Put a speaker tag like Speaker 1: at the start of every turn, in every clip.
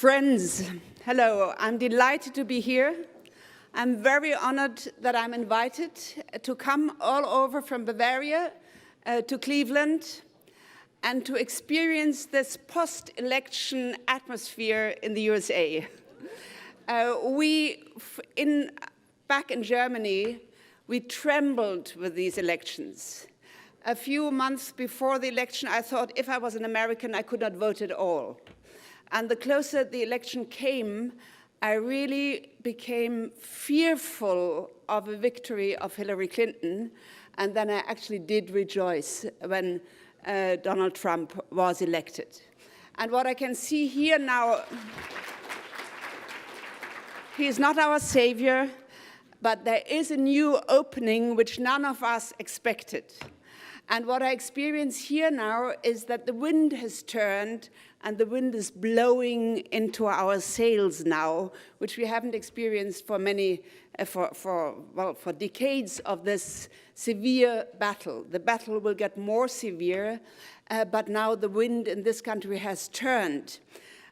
Speaker 1: Friends, hello. I'm delighted to be here. I'm very honored that I'm invited to come all over from Bavaria to Cleveland and to experience this post-election atmosphere in the USA. Back in Germany, we trembled with these elections. A few months before the election, I thought if I was an American, I could not vote at all. And the closer the election came, I really became fearful of a victory of Hillary Clinton, and then I actually did rejoice when Donald Trump was elected. And what I can see here now, he is not our savior, but there is a new opening which none of us expected. And what I experience here now is that the wind has turned and the wind is blowing into our sails now, which we haven't experienced for decades of this severe battle. The battle will get more severe, but now the wind in this country has turned.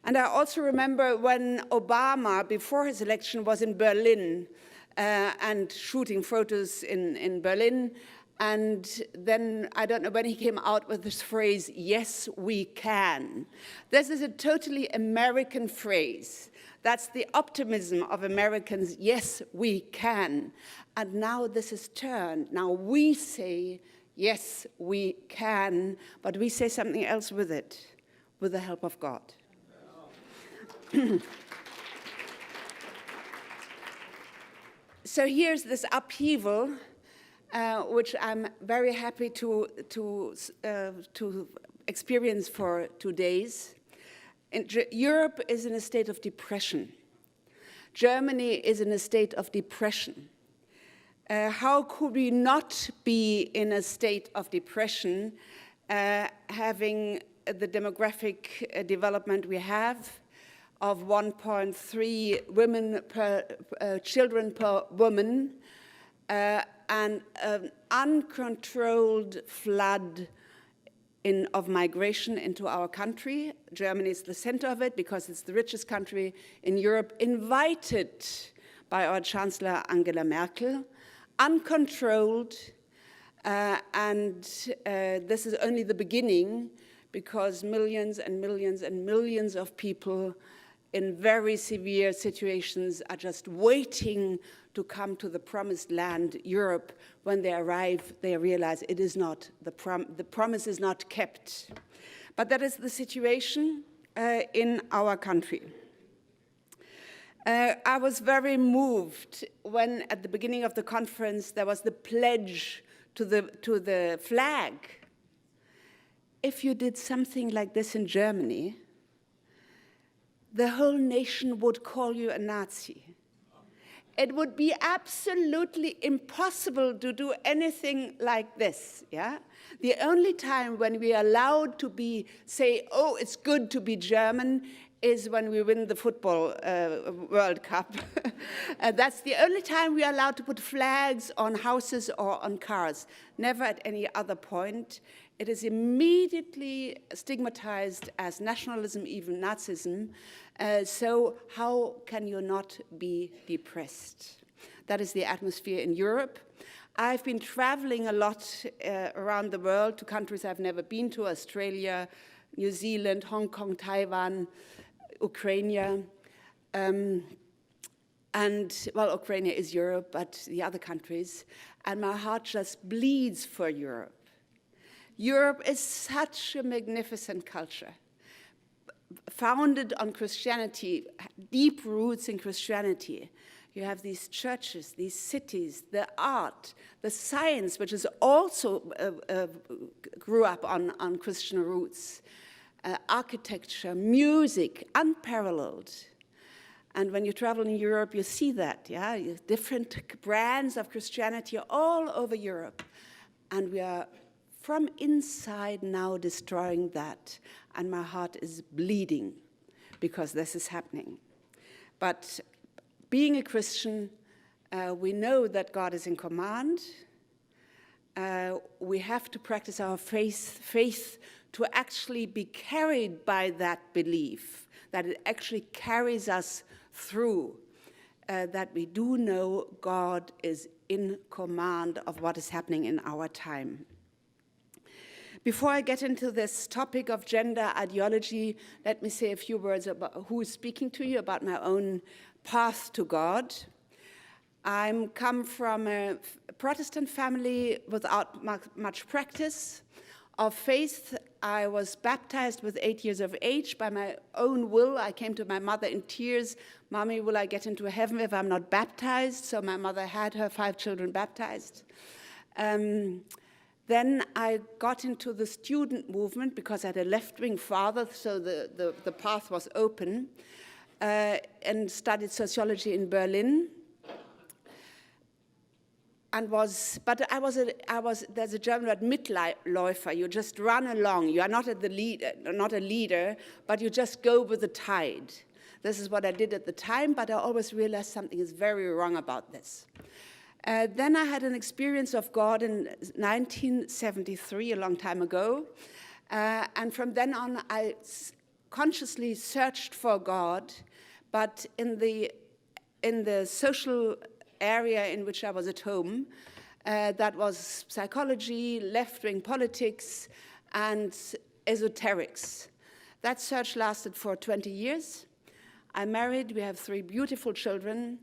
Speaker 1: And I also remember when Obama, before his election, was in Berlin and shooting photos in Berlin. And then, I don't know, when he came out with this phrase, "Yes, we can." This is a totally American phrase. That's the optimism of Americans, yes, we can. And now this has turned. Now we say, yes, we can, but we say something else with it, with the help of God. So here's this upheaval, which I'm very happy to experience for 2 days. Europe is in a state of depression. Germany is in a state of depression. How could we not be in a state of depression, having the demographic development we have of 1.3 children per woman, and an uncontrolled flood of migration into our country. Germany is the center of it because it's the richest country in Europe, invited by our Chancellor Angela Merkel, uncontrolled, and this is only the beginning because millions and millions and millions of people in very severe situations are just waiting to come to the promised land, Europe. When they arrive, they realize it is not, the promise is not kept. But that is the situation in our country. I was very moved when, at the beginning of the conference, there was the pledge to the flag. If you did something like this in Germany, the whole nation would call you a Nazi. It would be absolutely impossible to do anything like this, yeah? The only time when we are allowed to say, oh, it's good to be German, is when we win the football World Cup. That's the only time we are allowed to put flags on houses or on cars, never at any other point. It is immediately stigmatized as nationalism, even Nazism. So how can you not be depressed? That is the atmosphere in Europe. I've been traveling a lot around the world to countries I've never been to: Australia, New Zealand, Hong Kong, Taiwan, Ukraine. Ukraine is Europe, but the other countries. And my heart just bleeds for Europe. Europe is such a magnificent culture, founded on Christianity, deep roots in Christianity. You have these churches, these cities, the art, the science, which is also grew up on Christian roots, architecture, music, unparalleled. And when you travel in Europe, you see that, yeah? Different brands of Christianity all over Europe. And we are from inside now destroying that, and my heart is bleeding because this is happening. But being a Christian, we know that God is in command, we have to practice our faith to actually be carried by that belief, that it actually carries us through, that we do know God is in command of what is happening in our time. Before I get into this topic of gender ideology, let me say a few words about who is speaking to you, about my own path to God. I come from a Protestant family without much practice of faith. I was baptized with 8 years of age by my own will. I came to my mother in tears. "Mommy, will I get into heaven if I'm not baptized?" So my mother had her 5 children baptized. Then I got into the student movement because I had a left-wing father, so the path was open, and studied sociology in Berlin. There's a German word, Mitläufer. You just run along. You are not a leader, but you just go with the tide. This is what I did at the time, but I always realized something is very wrong about this. Then I had an experience of God in 1973, a long time ago. And from then on, I consciously searched for God, but in the social area in which I was at home, that was psychology, left-wing politics, and esoterics. That search lasted for 20 years. I'm married, we have 3 beautiful children.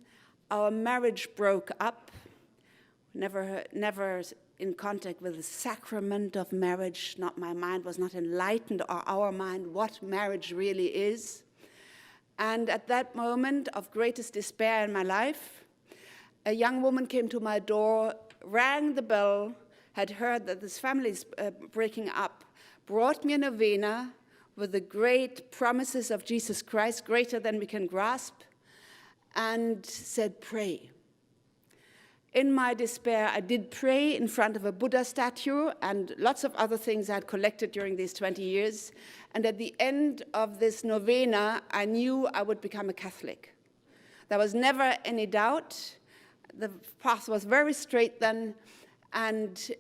Speaker 1: Our marriage broke up, never in contact with the sacrament of marriage. My mind was not enlightened, or our mind, what marriage really is. And at that moment of greatest despair in my life, a young woman came to my door, rang the bell, had heard that this family is breaking up, brought me a novena with the great promises of Jesus Christ, greater than we can grasp, and said, "Pray." In my despair, I did pray in front of a Buddha statue and lots of other things I had collected during these 20 years. And at the end of this novena, I knew I would become a Catholic. There was never any doubt. The path was very straight then, and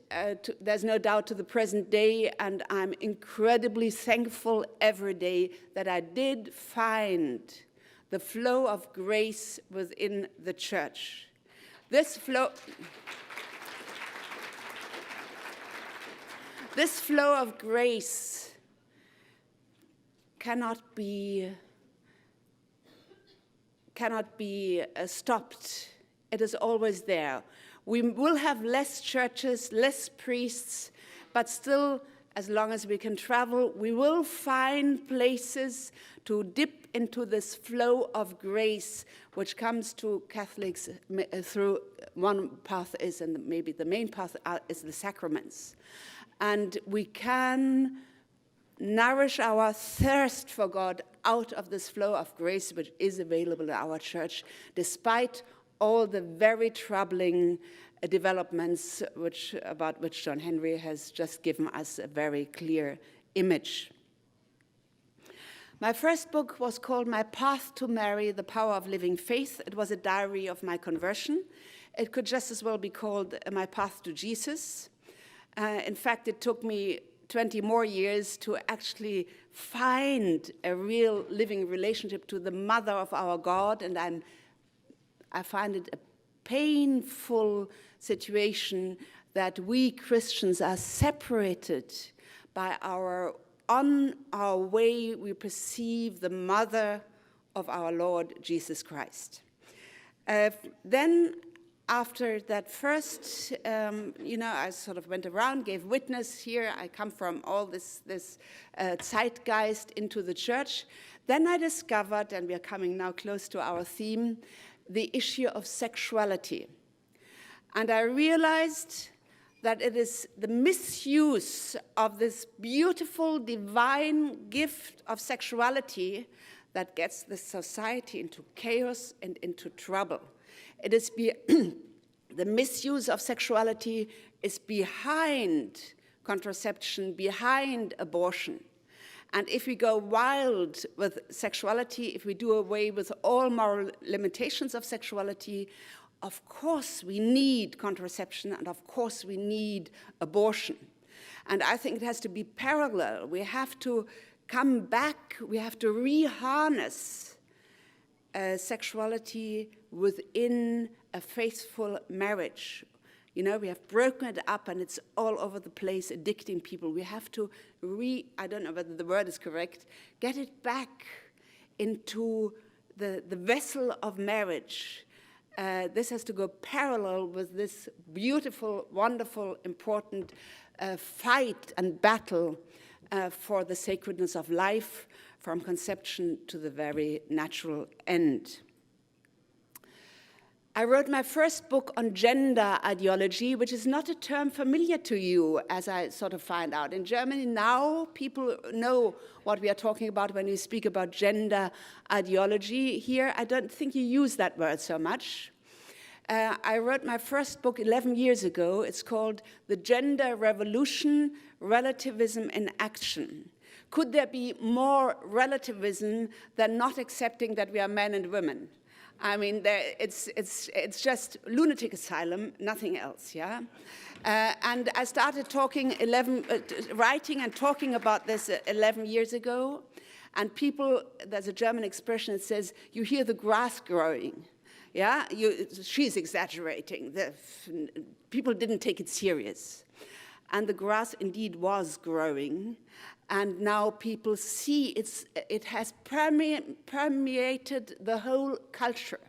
Speaker 1: there's no doubt to the present day, and I'm incredibly thankful every day that I did find the flow of grace within the church. This flow of grace cannot be stopped. It is always there. We will have less churches, less priests, but still, as long as we can travel, we will find places to dip into this flow of grace, which comes to Catholics through one path is, and maybe the main path is the sacraments. And we can nourish our thirst for God out of this flow of grace, which is available in our church, despite all the very troubling developments about which John Henry has just given us a very clear image. My first book was called My Path to Mary, The Power of Living Faith. It was a diary of my conversion. It could just as well be called My Path to Jesus. In fact, it took me 20 more years to actually find a real living relationship to the mother of our God, and I find it a painful situation that we Christians are separated by on our way we perceive the mother of our Lord Jesus Christ. Then after that first, I sort of went around, gave witness here. I come from all this zeitgeist into the church. Then I discovered, and we are coming now close to our theme, the issue of sexuality. And I realized that it is the misuse of this beautiful divine gift of sexuality that gets this society into chaos and into trouble. It is the misuse of sexuality is behind contraception, behind abortion. And if we go wild with sexuality, if we do away with all moral limitations of sexuality, Of course we need contraception, and of course we need abortion. And I think it has to be parallel. We have to come back, we have to reharness sexuality within a faithful marriage. You know, we have broken it up and it's all over the place, addicting people. We have to I don't know whether the word is correct, get it back into the vessel of marriage. This has to go parallel with this beautiful, wonderful, important fight and battle for the sacredness of life, from conception to the very natural end. I wrote my first book on gender ideology, which is not a term familiar to you, as I sort of find out. In Germany now, people know what we are talking about when we speak about gender ideology. Here, I don't think you use that word so much. I wrote my first book 11 years ago. It's called The Gender Revolution, Relativism in Action. Could there be more relativism than not accepting that we are men and women? I mean, it's just lunatic asylum, nothing else, yeah? And I started writing and talking about this 11 years ago, and people, there's a German expression that says, you hear the grass growing, yeah? She's exaggerating. People didn't take it serious. And the grass indeed was growing, and now people see it has permeated the whole culture.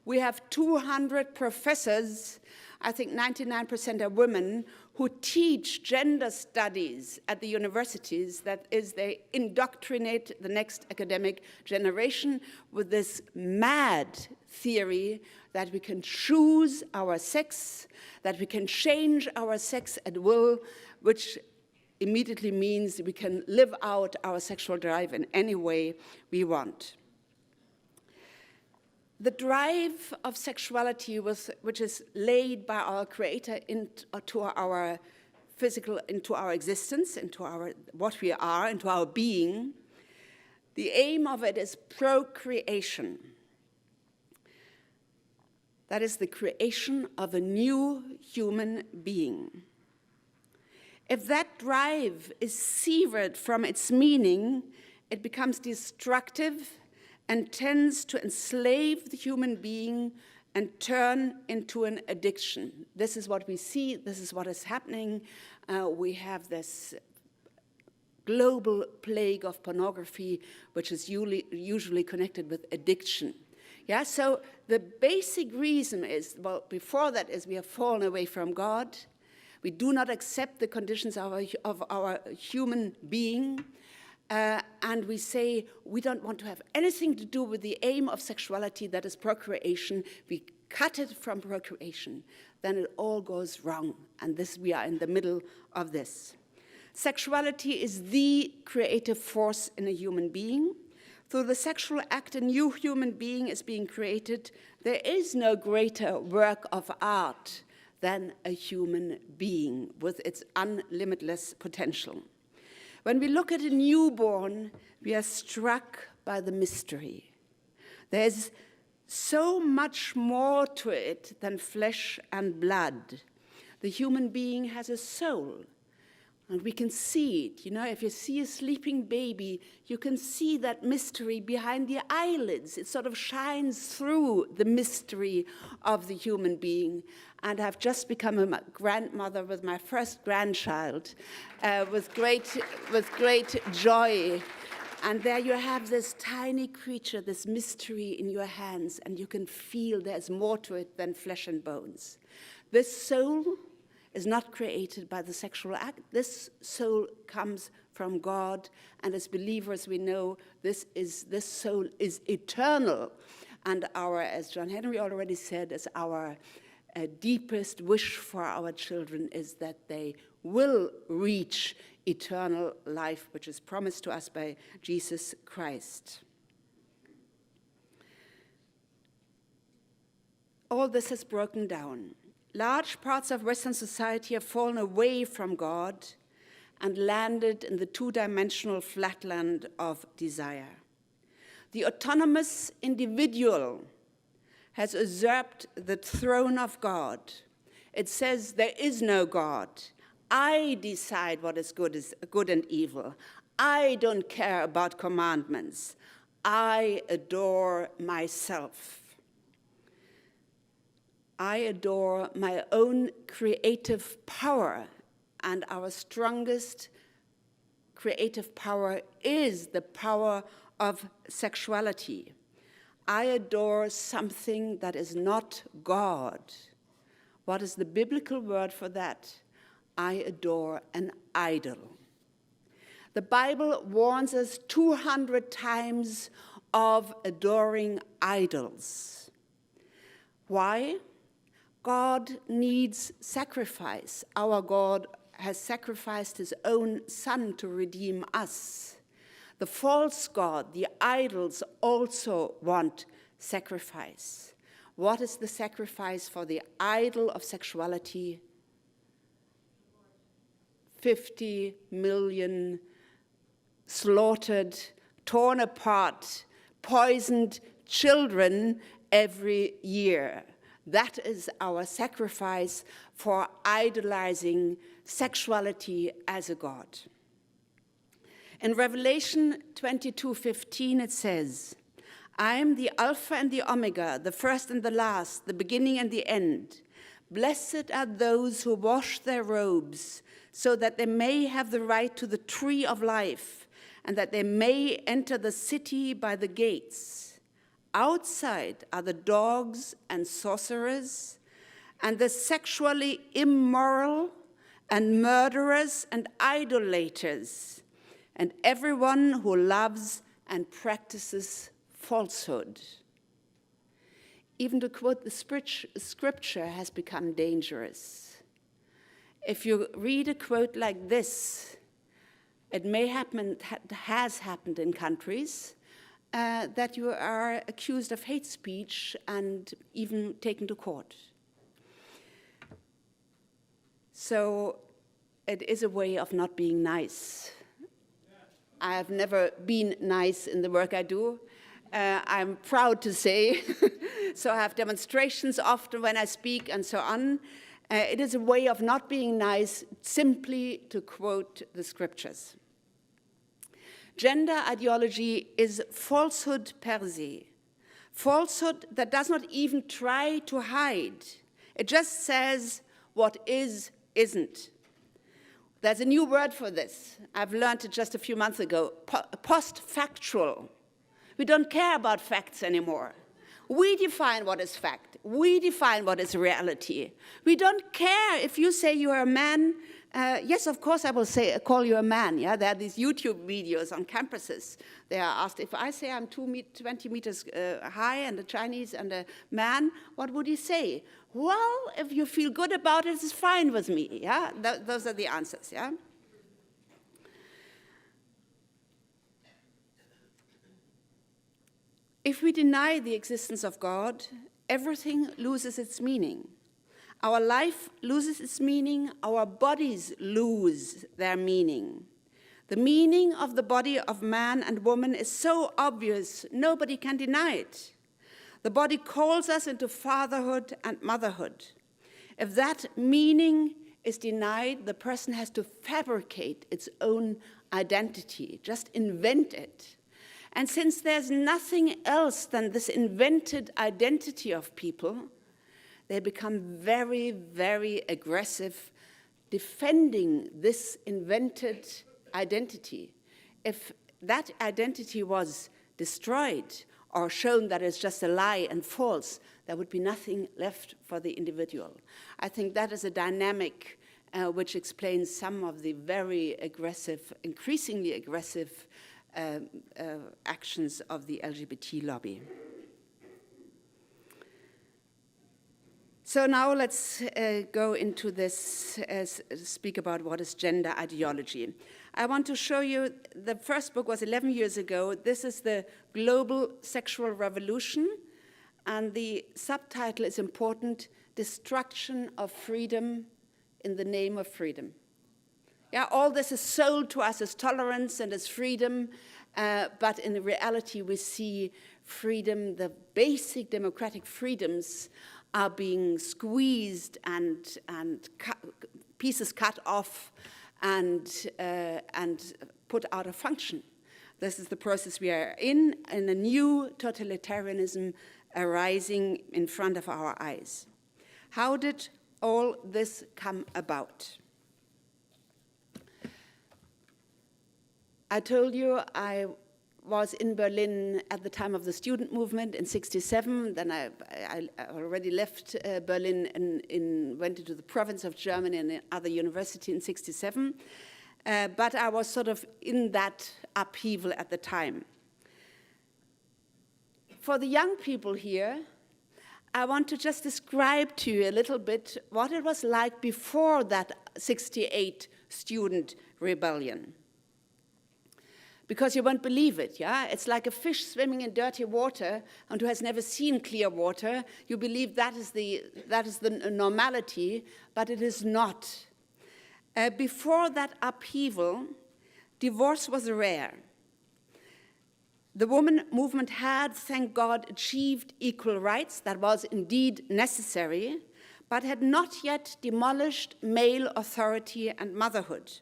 Speaker 1: We have 200 professors, I think 99% are women, who teach gender studies at the universities. That is, they indoctrinate the next academic generation with this mad theory that we can choose our sex, that we can change our sex at will, which immediately means we can live out our sexual drive in any way we want. The drive of sexuality, which is laid by our Creator into our physical, into our existence, into what we are, into our being, the aim of it is procreation. That is the creation of a new human being. If that drive is severed from its meaning, it becomes destructive and tends to enslave the human being and turn into an addiction. This is what we see, this is what is happening. We have this global plague of pornography, which is usually connected with addiction. Yeah, so the basic reason is, well, before that is we have fallen away from God. We do not accept the conditions of our human being. And we say we don't want to have anything to do with the aim of sexuality, that is procreation. We cut it from procreation. Then it all goes wrong. And we are in the middle of this. Sexuality is the creative force in a human being. Through the sexual act, a new human being is being created. There is no greater work of art than a human being with its unlimitless potential. When we look at a newborn, we are struck by the mystery. There's so much more to it than flesh and blood. The human being has a soul, and we can see it. You know, if you see a sleeping baby, you can see that mystery behind the eyelids. It sort of shines through the mystery of the human being. And I've just become a grandmother with my first grandchild with great joy. And there you have this tiny creature, this mystery in your hands, and you can feel there's more to it than flesh and bones. This soul is not created by the sexual act. This soul comes from God, and as believers we know this soul is eternal. And as John Henry already said, as our deepest wish for our children is that they will reach eternal life, which is promised to us by Jesus Christ. All this has broken down. Large parts of Western society have fallen away from God and landed in the two-dimensional flatland of desire. The autonomous individual has usurped the throne of God. It says there is no God. I decide what is good and evil. I don't care about commandments. I adore myself. I adore my own creative power, and our strongest creative power is the power of sexuality. I adore something that is not God. What is the biblical word for that? I adore an idol. The Bible warns us 200 times of adoring idols. Why? God needs sacrifice. Our God has sacrificed his own son to redeem us. The false god, the idols, also want sacrifice. What is the sacrifice for the idol of sexuality? 50 million slaughtered, torn apart, poisoned children every year. That is our sacrifice for idolizing sexuality as a god. In Revelation 22:15 it says, I am the Alpha and the Omega, the first and the last, the beginning and the end. Blessed are those who wash their robes, so that they may have the right to the tree of life, and that they may enter the city by the gates. Outside are the dogs and sorcerers, and the sexually immoral, and murderers and idolaters, and everyone who loves and practices falsehood. Even to quote the scripture has become dangerous. If you read a quote like this, it may happen, has happened in countries, that you are accused of hate speech and even taken to court. So it is a way of not being nice. I have never been nice in the work I do. I'm proud to say. So I have demonstrations often when I speak and so on. It is a way of not being nice simply to quote the scriptures. Gender ideology is falsehood per se. Falsehood that does not even try to hide. It just says what is, isn't. There's a new word for this. I've learned it just a few months ago, post-factual. We don't care about facts anymore. We define what is fact. We define what is reality. We don't care if you say you are a man. Yes, of course I will call you a man. Yeah, there are these YouTube videos on campuses. They are asked, if I say I'm 20 meters high and a Chinese and a man, what would you say? Well, if you feel good about it, it's fine with me. Yeah, those are the answers. Yeah. If we deny the existence of God, everything loses its meaning. Our life loses its meaning, our bodies lose their meaning. The meaning of the body of man and woman is so obvious, nobody can deny it. The body calls us into fatherhood and motherhood. If that meaning is denied, the person has to fabricate its own identity, just invent it. And since there's nothing else than this invented identity of people, they become very, very aggressive defending this invented identity. If that identity was destroyed or shown that it's just a lie and false, there would be nothing left for the individual. I think that is a dynamic which explains some of the very aggressive, increasingly aggressive actions of the LGBT lobby. So now let's go into this, speak about what is gender ideology. I want to show you, the first book was 11 years ago. This is the Global Sexual Revolution, and the subtitle is important, Destruction of Freedom in the Name of Freedom. Yeah, all this is sold to us as tolerance and as freedom, but in reality we see freedom, the basic democratic freedoms are being squeezed and pieces cut off and put out of function. This is the process we are in a new totalitarianism arising in front of our eyes. How did all this come about? I told you I was in Berlin at the time of the student movement in '67. Then I already left Berlin and went into the province of Germany and another university in '67. But I was sort of in that upheaval at the time. For the young people here, I want to just describe to you a little bit what it was like before that '68 student rebellion. Because you won't believe it, yeah? It's like a fish swimming in dirty water and who has never seen clear water. You believe that is the normality, but it is not. Before that upheaval, divorce was rare. The woman movement had, thank God, achieved equal rights. That was indeed necessary, but had not yet demolished male authority and motherhood.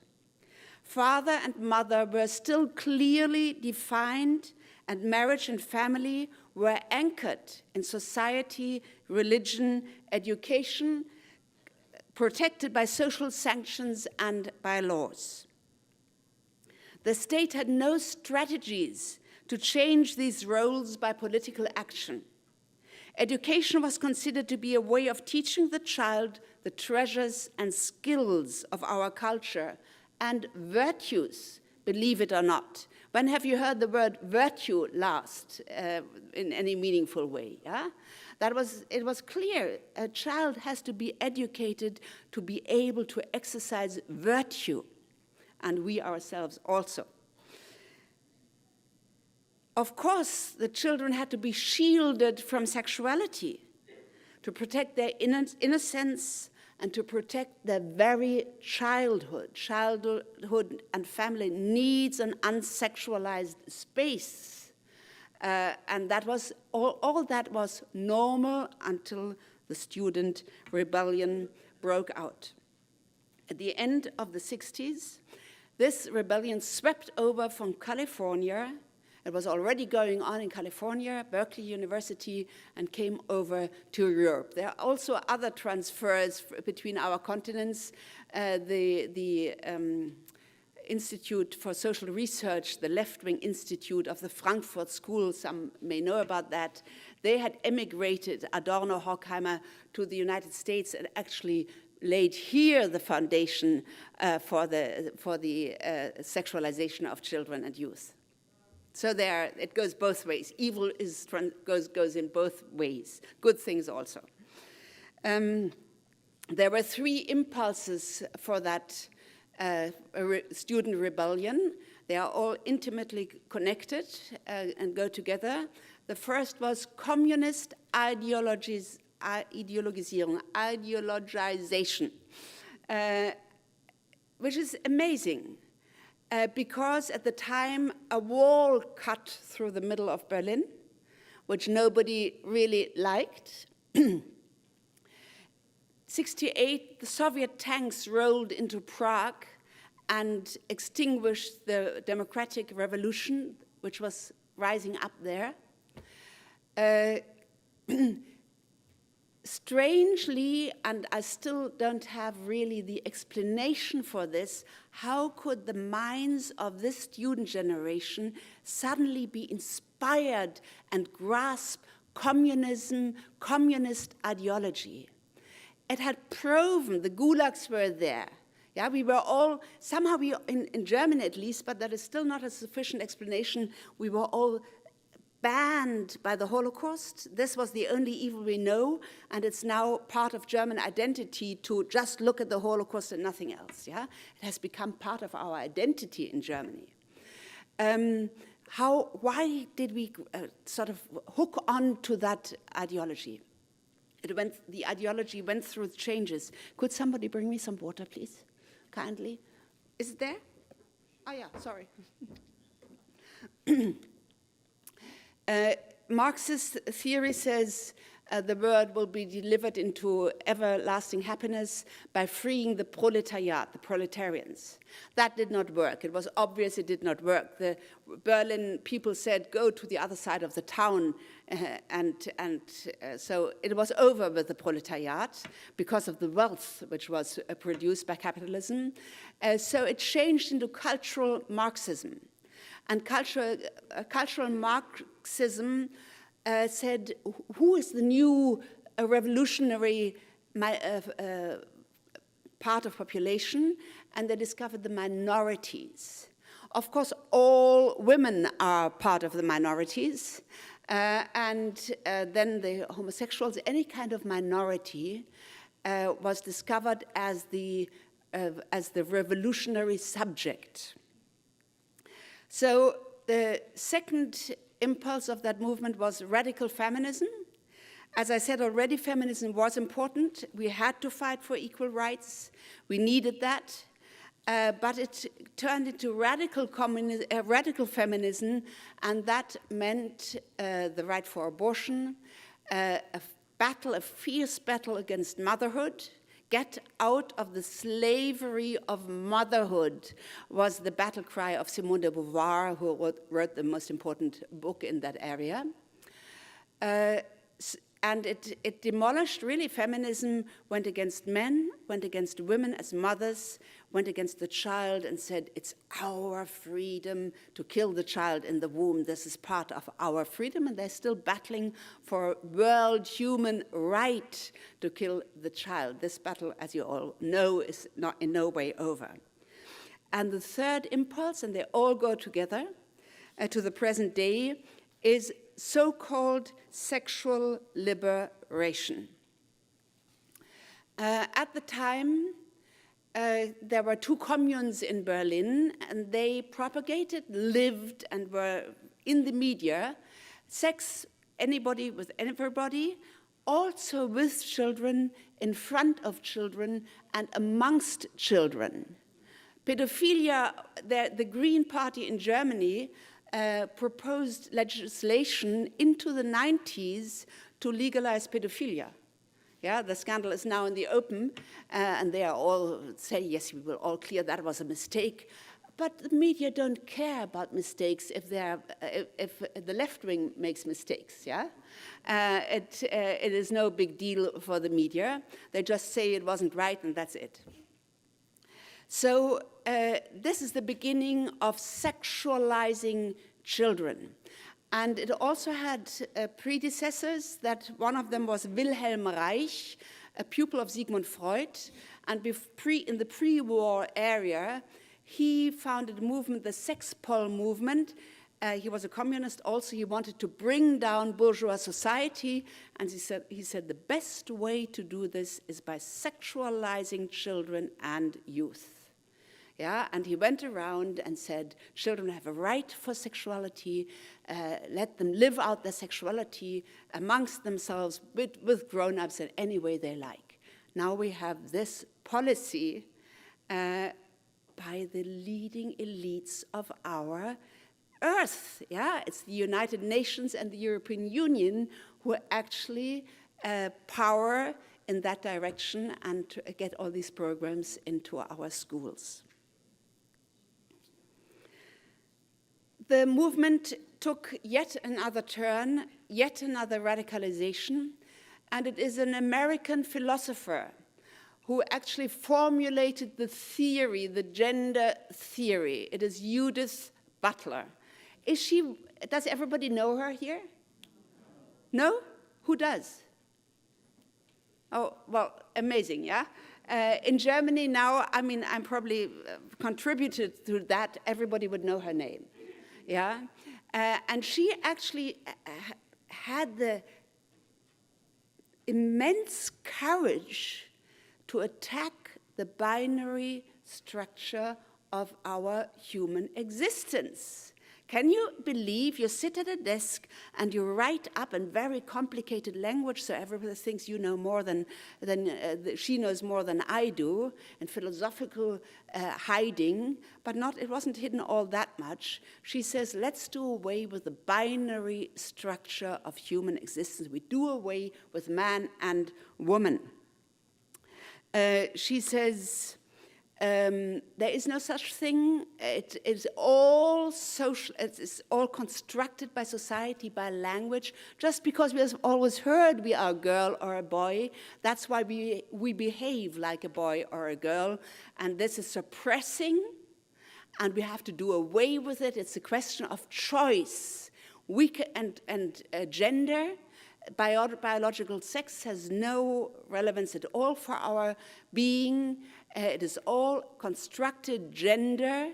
Speaker 1: Father and mother were still clearly defined, and marriage and family were anchored in society, religion, education, protected by social sanctions and by laws. The state had no strategies to change these roles by political action. Education was considered to be a way of teaching the child the treasures and skills of our culture and virtues, believe it or not. When have you heard the word virtue last in any meaningful way? Yeah? It was clear. A child has to be educated to be able to exercise virtue, and we ourselves also. Of course, the children had to be shielded from sexuality to protect their innocence and to protect their very childhood. Childhood and family needs an unsexualized space. And that was all that was normal until the student rebellion broke out. At the end of the 60s, this rebellion swept over from California. It was already going on in California, Berkeley University, and came over to Europe. There are also other transfers between our continents. The Institute for Social Research, the left-wing institute of the Frankfurt School, some may know about that, they had emigrated, Adorno, Horkheimer, to the United States and actually laid here the foundation for the sexualization of children and youth. So there, it goes both ways. Evil goes in both ways. Good things also. There were three impulses for that student rebellion. They are all intimately connected and go together. The first was communist ideologization, which is amazing. Because at the time, a wall cut through the middle of Berlin, which nobody really liked. 68, the Soviet tanks rolled into Prague and extinguished the democratic revolution, which was rising up there. Strangely, and I still don't have really the explanation for this, how could the minds of this student generation suddenly be inspired and grasp communism, communist ideology? It had proven, the gulags were there. Yeah, we were all, somehow in Germany at least, but that is still not a sufficient explanation, we were all banned by the Holocaust. This was the only evil we know, and it's now part of German identity to just look at the Holocaust and nothing else. Yeah, it has become part of our identity in Germany. Why did we sort of hook on to that ideology? The ideology went through changes. Could somebody bring me some water, please, kindly? Is it there? Oh yeah, sorry. Marxist theory says the world will be delivered into everlasting happiness by freeing the proletariat, the proletarians. That did not work. It was obvious it did not work. The Berlin people said, go to the other side of the town, so it was over with the proletariat because of the wealth which was produced by capitalism. So it changed into cultural Marxism. And cultural Marxism said, who is the new revolutionary part of population? And they discovered the minorities. Of course, all women are part of the minorities. And then the homosexuals, any kind of minority, was discovered as the revolutionary subject. So the second impulse of that movement was radical feminism. As I said already, feminism was important. We had to fight for equal rights. We needed that. But it turned into radical feminism, and that meant the right for abortion, a fierce battle against motherhood. Get out of the slavery of motherhood was the battle cry of Simone de Beauvoir, who wrote the most important book in that area. And it demolished, really, feminism, went against men, went against women as mothers, went against the child and said, it's our freedom to kill the child in the womb. This is part of our freedom, and they're still battling for world human right to kill the child. This battle, as you all know, is not in no way over. And the third impulse, and they all go together to the present day, is so-called sexual liberation. At the time, there were two communes in Berlin, and they propagated, lived, and were in the media, sex, anybody with everybody, also with children, in front of children, and amongst children. Pedophilia, the Green Party in Germany proposed legislation into the 90s to legalize pedophilia. Yeah, the scandal is now in the open, and they are all saying, yes, we will all clear that was a mistake. But the media don't care about mistakes if the left wing makes mistakes. Yeah, it is no big deal for the media. They just say it wasn't right, and that's it. So this is the beginning of sexualizing children. And it also had predecessors. That one of them was Wilhelm Reich, a pupil of Sigmund Freud. And in the pre-war area, he founded a movement, the sex pol movement. He was a communist also. He wanted to bring down bourgeois society. And he said the best way to do this is by sexualizing children and youth. Yeah, and he went around and said, children have a right for sexuality, let them live out their sexuality amongst themselves with grown-ups in any way they like. Now we have this policy by the leading elites of our earth. Yeah, it's the United Nations and the European Union who actually power in that direction and to get all these programs into our schools. The movement took yet another turn, yet another radicalization, and it is an American philosopher who actually formulated the theory, the gender theory. It is Judith Butler. Does everybody know her here? No? Who does? Oh, well, amazing, yeah? In Germany now, I mean, I'm probably contributed to that. Everybody would know her name. Yeah, and she actually had the immense courage to attack the binary structure of our human existence. Can you believe you sit at a desk and you write up in very complicated language so everybody thinks you know more than she knows more than I do, and philosophical hiding, but it wasn't hidden all that much. She says, let's do away with the binary structure of human existence. We do away with man and woman. She says, there is no such thing. It is all social. It's all constructed by society, by language. Just because we have always heard we are a girl or a boy, that's why we behave like a boy or a girl. And this is suppressing, and we have to do away with it. It's a question of choice. Gender, biological sex has no relevance at all for our being. It is all constructed gender,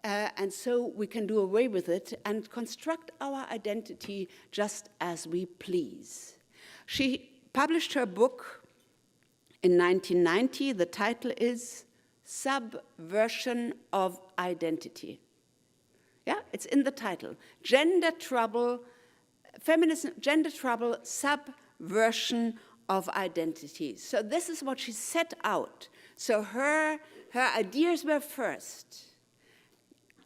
Speaker 1: and so we can do away with it and construct our identity just as we please. She published her book in 1990. The title is Subversion of Identity. Yeah, it's in the title. Gender Trouble, Feminism, Gender Trouble, Subversion of Identity. So this is what she set out. So her ideas were first.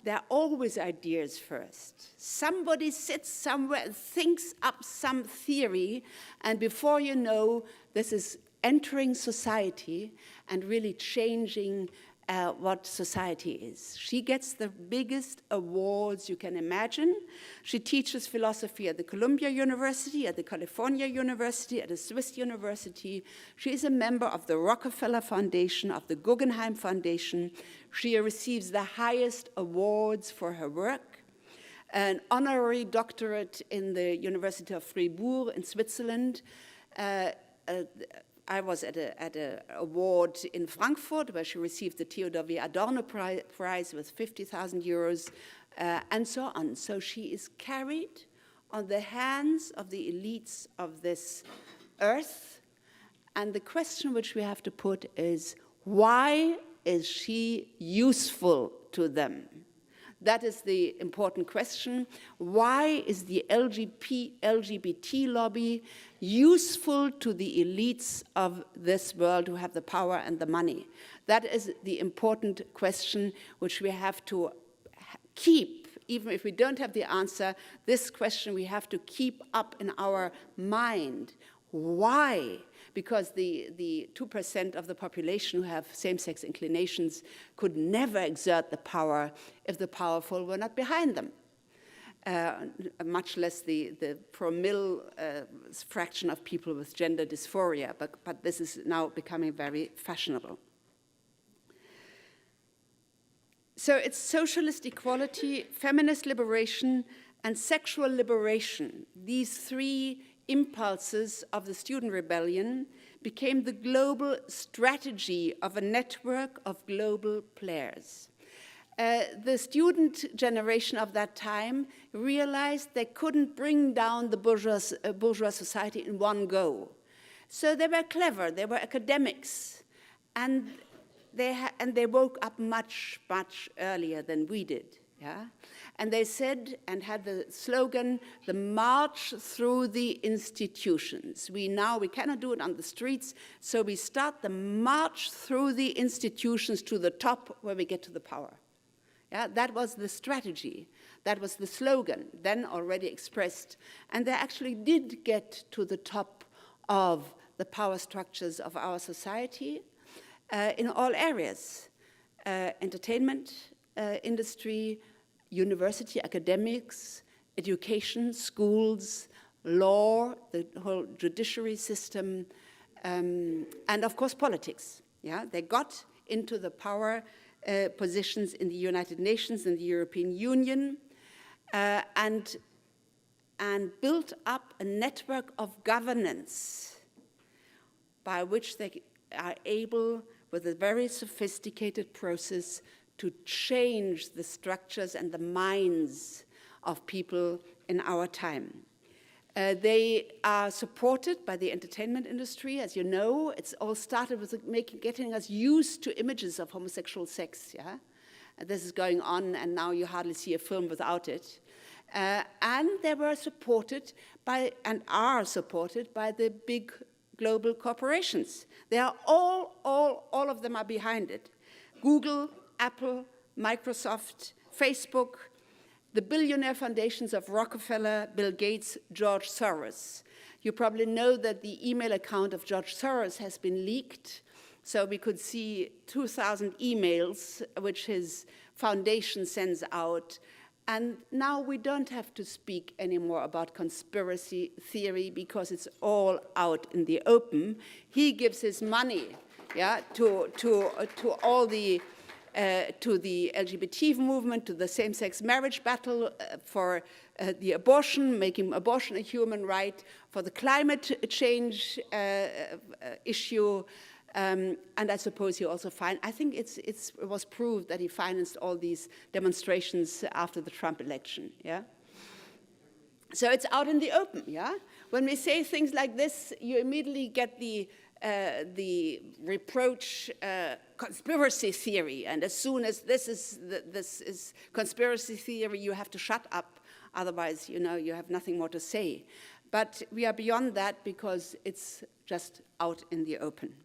Speaker 1: There are always ideas first. Somebody sits somewhere and thinks up some theory, and before you know, this is entering society and really changing what society is. She gets the biggest awards you can imagine. She teaches philosophy at the Columbia University, at the California University, at the Swiss University. She is a member of the Rockefeller Foundation, of the Guggenheim Foundation. She receives the highest awards for her work. An honorary doctorate in the University of Fribourg in Switzerland. I was at an award in Frankfurt where she received the Theodor W. Adorno Prize with 50,000 euros, and so on. So she is carried on the hands of the elites of this earth. And the question which we have to put is, why is she useful to them? That is the important question. Why is the LGBT lobby useful to the elites of this world who have the power and the money? That is the important question which we have to keep. Even if we don't have the answer, this question we have to keep up in our mind. Why? Because the 2% of the population who have same-sex inclinations could never exert the power if the powerful were not behind them, much less the promille fraction of people with gender dysphoria, but this is now becoming very fashionable. So it's socialist equality, feminist liberation, and sexual liberation. These three impulses of the student rebellion became the global strategy of a network of global players. The student generation of that time realized they couldn't bring down the bourgeois society in one go. So they were clever, they were academics, and they woke up much, much earlier than we did. Yeah? And they said, and had the slogan, the march through the institutions. We cannot do it on the streets, so we start the march through the institutions to the top where we get to the power. Yeah? That was the strategy. That was the slogan, then already expressed. And they actually did get to the top of the power structures of our society in all areas. Entertainment, industry, university, academics, education, schools, law, the whole judiciary system, and of course politics. Yeah? They got into the power positions in the United Nations and the European Union and built up a network of governance by which they are able, with a very sophisticated process, to change the structures and the minds of people in our time. They are supported by the entertainment industry. As you know, it's all started with getting us used to images of homosexual sex. Yeah? And this is going on, and now you hardly see a film without it. And they were supported by, and are supported by, the big global corporations. They are all of them are behind it. Google, Apple, Microsoft, Facebook, the billionaire foundations of Rockefeller, Bill Gates, George Soros. You probably know that the email account of George Soros has been leaked, so we could see 2,000 emails which his foundation sends out. And now we don't have to speak anymore about conspiracy theory because it's all out in the open. He gives his money, yeah, to all the to the LGBT movement, to the same-sex marriage battle, for the abortion, making abortion a human right, for the climate change issue, and I suppose he also I think it was proved that he financed all these demonstrations after the Trump election, yeah? So it's out in the open, yeah? When we say things like this, you immediately get the reproach conspiracy theory, and as soon as this is conspiracy theory, you have to shut up, otherwise, you know, you have nothing more to say. But we are beyond that because it's just out in the open.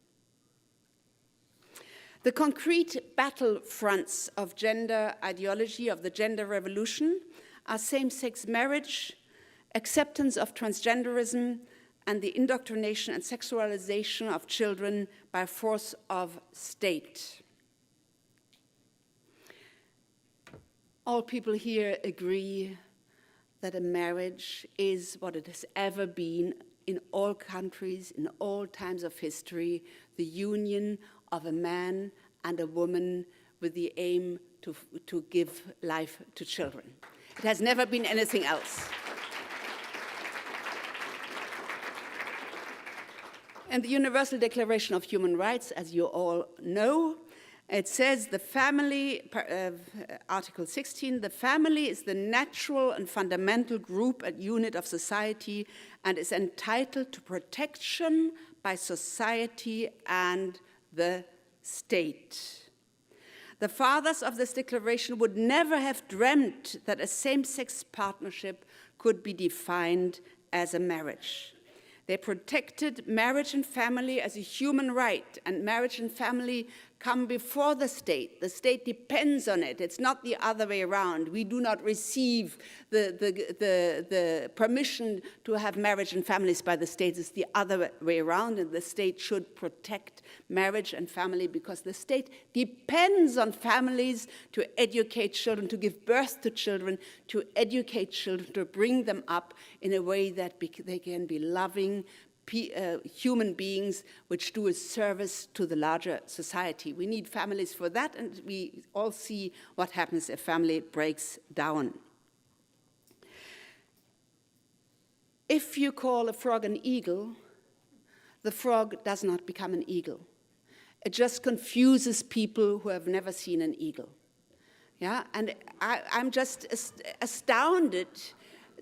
Speaker 1: The concrete battlefronts of gender ideology, of the gender revolution, are same-sex marriage, acceptance of transgenderism, and the indoctrination and sexualization of children by force of state. All people here agree that a marriage is what it has ever been in all countries, in all times of history, the union of a man and a woman with the aim to give life to children. It has never been anything else. And the Universal Declaration of Human Rights, as you all know, it says the family, Article 16, the family is the natural and fundamental group and unit of society and is entitled to protection by society and the state. The fathers of this declaration would never have dreamt that a same-sex partnership could be defined as a marriage. They protected marriage and family as a human right, and marriage and family come before the state. The state depends on it. It's not the other way around. We do not receive the permission to have marriage and families by the state. It's the other way around, and the state should protect marriage and family because the state depends on families to educate children, to give birth to children, to educate children, to bring them up in a way that they can be loving human beings which do a service to the larger society. We need families for that, and we all see what happens if family breaks down. If you call a frog an eagle, the frog does not become an eagle. It just confuses people who have never seen an eagle. Yeah, and I'm just astounded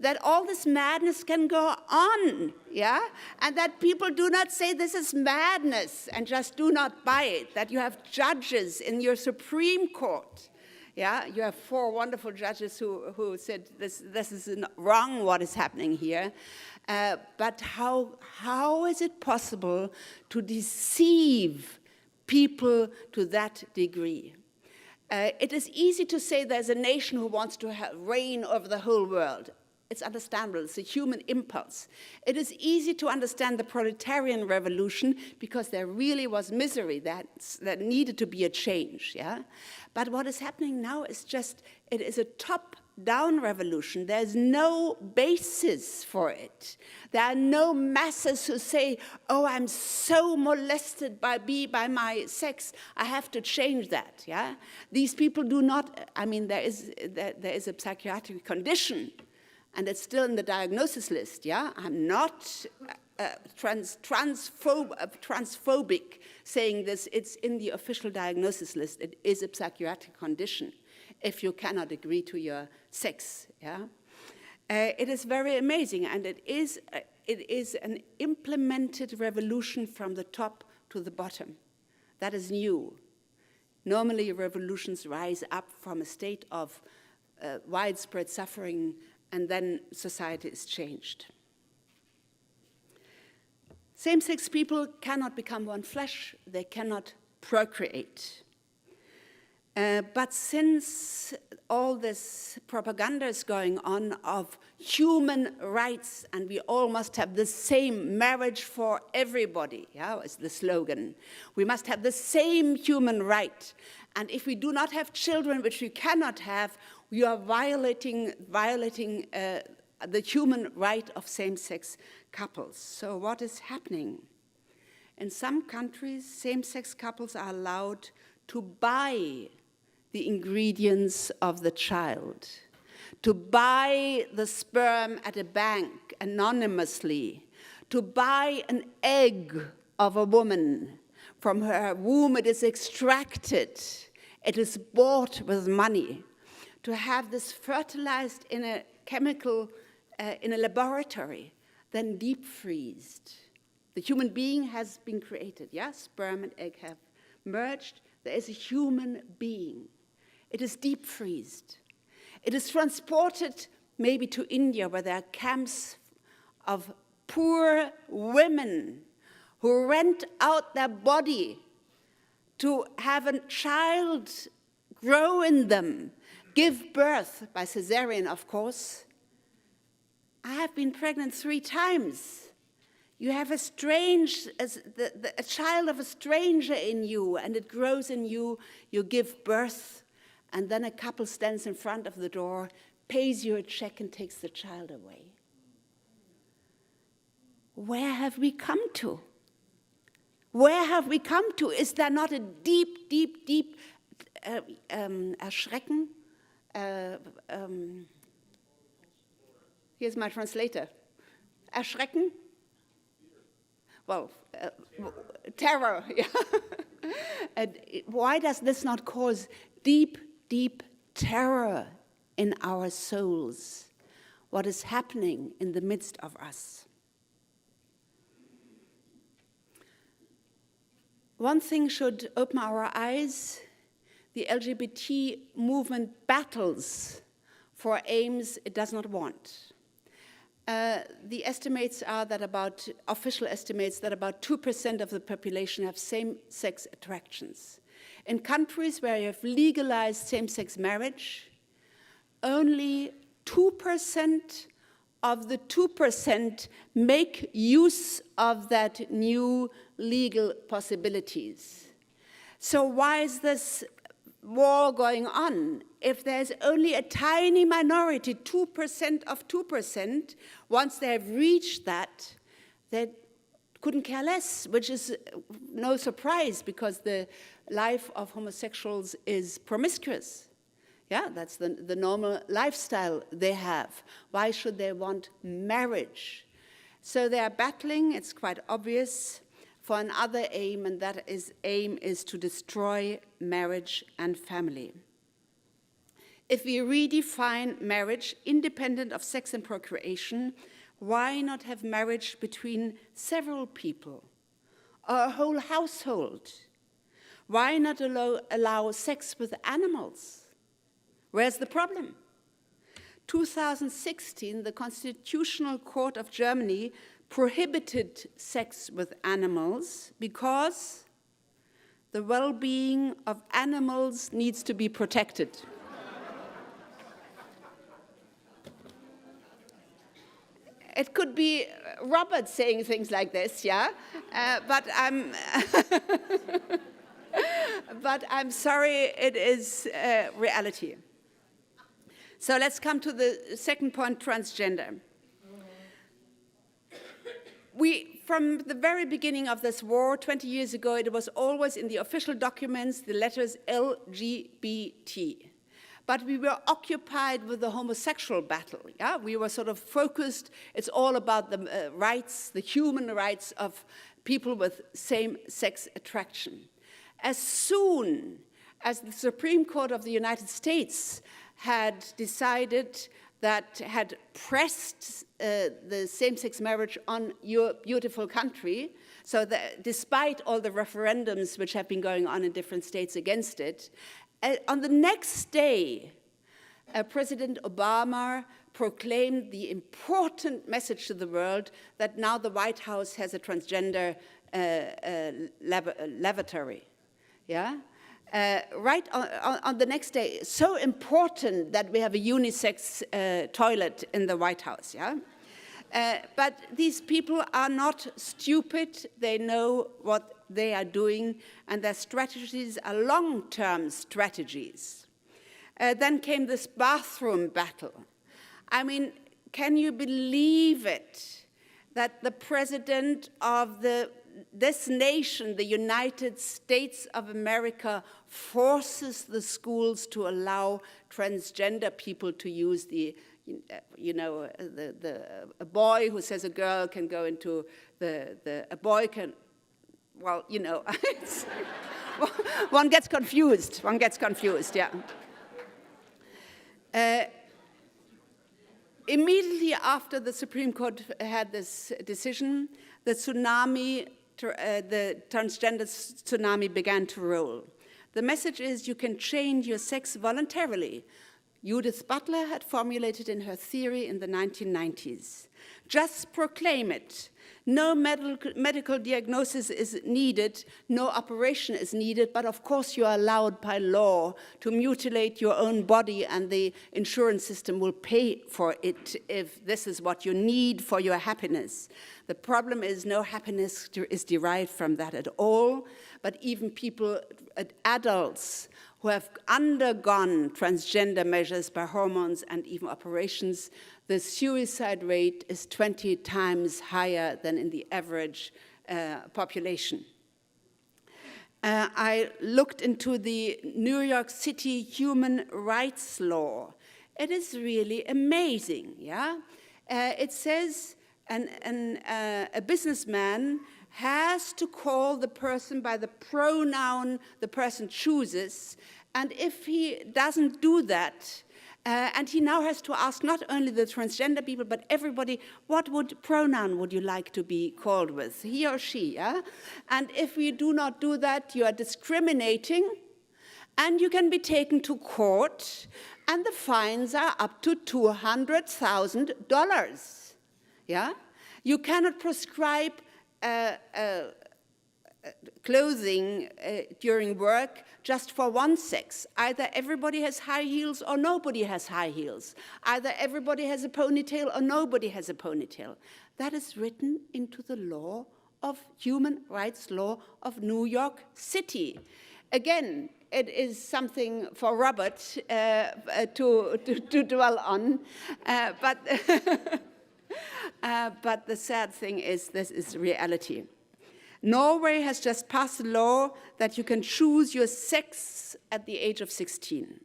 Speaker 1: that all this madness can go on, yeah? And that people do not say this is madness and just do not buy it, that you have judges in your Supreme Court, yeah? You have 4 wonderful judges who said this is wrong what is happening here. But how is it possible to deceive people to that degree? It is easy to say there's a nation who wants to reign over the whole world. It's understandable. It's a human impulse. It is easy to understand the proletarian revolution because there really was misery that needed to be a change. Yeah? But what is happening now is it is a top-down revolution. There's no basis for it. There are no masses who say, oh, I'm so molested by my sex, I have to change that. Yeah? These people do not, I mean, there is a psychiatric condition, and it's still in the diagnosis list, yeah? I'm not transphobic saying this. It's in the official diagnosis list. It is a psychiatric condition if you cannot agree to your sex, yeah? It is very amazing, and it is an implemented revolution from the top to the bottom. That is new. Normally, revolutions rise up from a state of widespread suffering and then society is changed. Same-sex people cannot become one flesh, they cannot procreate. But since all this propaganda is going on of human rights, and we all must have the same marriage for everybody, yeah, is the slogan. We must have the same human right. And if we do not have children, which we cannot have, we are violating the human right of same-sex couples. So what is happening? In some countries, same-sex couples are allowed to buy the ingredients of the child, to buy the sperm at a bank anonymously, to buy an egg of a woman. From her womb it is extracted, it is bought with money, to have this fertilized in a chemical, in a laboratory, then deep freezed. The human being has been created, yes? Sperm and egg have merged. There is a human being. It is deep freezed. It is transported maybe to India, where there are camps of poor women who rent out their body to have a child grow in them, give birth, by cesarean, of course. I have been pregnant 3 times. You have a child of a stranger in you, and it grows in you, you give birth, and then a couple stands in front of the door, pays you a check, and takes the child away. Where have we come to? Where have we come to? Is there not a deep, deep, deep Erschrecken? Here's my translator. Erschrecken? Well, terror, yeah. And why does this not cause deep, deep terror in our souls? What is happening in the midst of us? One thing should open our eyes. The LGBT movement battles for aims it does not want. The estimates are that official estimates that about 2% of the population have same-sex attractions. In countries where you have legalized same-sex marriage, only 2% of the 2% make use of that new legal possibilities. So why is this war going on? If there's only a tiny minority, 2% of 2%, once they have reached that, they couldn't care less, which is no surprise because the life of homosexuals is promiscuous. Yeah, that's the normal lifestyle they have. Why should they want marriage? So they are battling, it's quite obvious, for another aim, and that aim is to destroy marriage and family. If we redefine marriage independent of sex and procreation, why not have marriage between several people or a whole household? Why not allow sex with animals? Where's the problem? 2016, the Constitutional Court of Germany prohibited sex with animals because the well-being of animals needs to be protected. It could be Robert saying things like this, yeah? But I'm sorry, it is reality. So let's come to the second point, transgender. From the very beginning of this war, 20 years ago, it was always in the official documents, the letters LGBT. But we were occupied with the homosexual battle. Yeah? We were sort of focused. It's all about the rights, the human rights of people with same-sex attraction. As soon as the Supreme Court of the United States had decided that had pressed the same-sex marriage on your beautiful country, so that despite all the referendums which have been going on in different states against it, on the next day, President Obama proclaimed the important message to the world that now the White House has a transgender lavatory. Yeah? Right on the next day, so important that we have a unisex toilet in the White House. Yeah? But these people are not stupid. They know what they are doing, and their strategies are long-term strategies. Then came this bathroom battle. I mean, can you believe it, that the president of this nation, the United States of America, forces the schools to allow transgender people to use a boy who says a girl can go into a boy can, well, you know, one gets confused, yeah. Immediately after the Supreme Court had this decision, the transgender tsunami began to roll. The message is you can change your sex voluntarily. Judith Butler had formulated in her theory in the 1990s. Just proclaim it. No medical diagnosis is needed, no operation is needed, but of course you are allowed by law to mutilate your own body, and the insurance system will pay for it if this is what you need for your happiness. The problem is no happiness is derived from that at all, but even people, adults, who have undergone transgender measures by hormones and even operations, the suicide rate is 20 times higher than in the average population. I looked into the New York City human rights law. It is really amazing, yeah? It says a businessman has to call the person by the pronoun the person chooses, and if he doesn't do that, and he now has to ask not only the transgender people, but everybody, what pronoun would you like to be called with, he or she, yeah? And if we do not do that, you are discriminating, and you can be taken to court, and the fines are up to $200,000, yeah? You cannot prescribe clothing during work just for one sex. Either everybody has high heels or nobody has high heels. Either everybody has a ponytail or nobody has a ponytail. That is written into the law of human rights law of New York City. Again, it is something for Robert to dwell on, but but the sad thing is this is reality. Norway has just passed a law that you can choose your sex at the age of 16.